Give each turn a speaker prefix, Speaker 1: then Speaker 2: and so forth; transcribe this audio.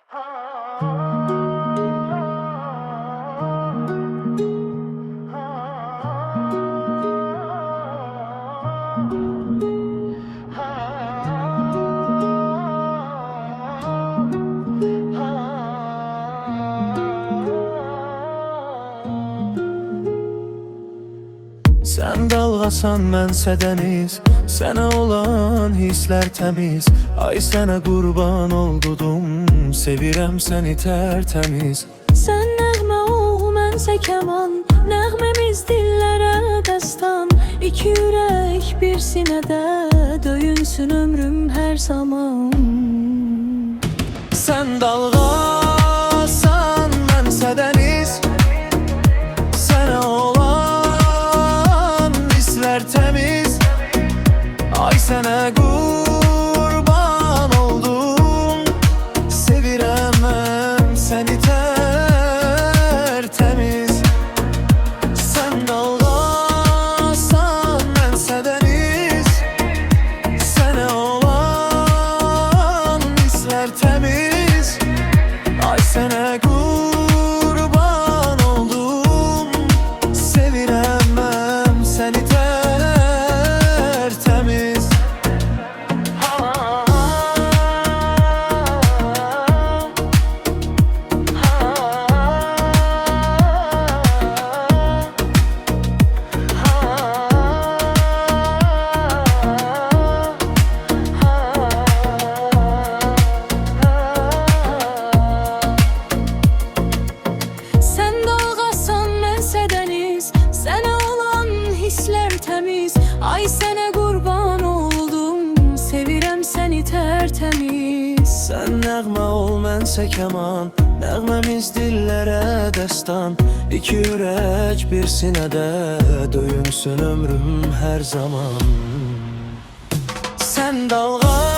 Speaker 1: Sen dalğasan, mənsə dəniz, sənə olan hisslər təmiz. Ay sənə qurban oldum, sevirəm səni tərtəmiz.
Speaker 2: Sən nəğmə ol, mənsə kəman, nəğməmiz dillərə dəstan. İki ürək bir sinədə, döyünsün ömrüm hər zaman.
Speaker 1: Sən dalğasan, mənsə dəniz, sənə olan hisslər təmiz. Ay sənə qurban oldum, sevirəm səni tərtəmiz. Sən dalğasan, mənsə dəniz, sənə olan hisslər təmiz. Ay sənə qurban oldum, sevirəm səni tərtəmiz.
Speaker 2: Sən dalğasan, mənsə dəniz, sənə olan hisslər təmiz. Ay sənə qurban oldum, sevirəm səni tərtəmiz.
Speaker 1: Sən nəğmə ol, mənsə kəman, nəğməmiz dillərə dəstan. İki ürək bir sinədə, döyünsün ömrüm hər zaman. Sən dalğa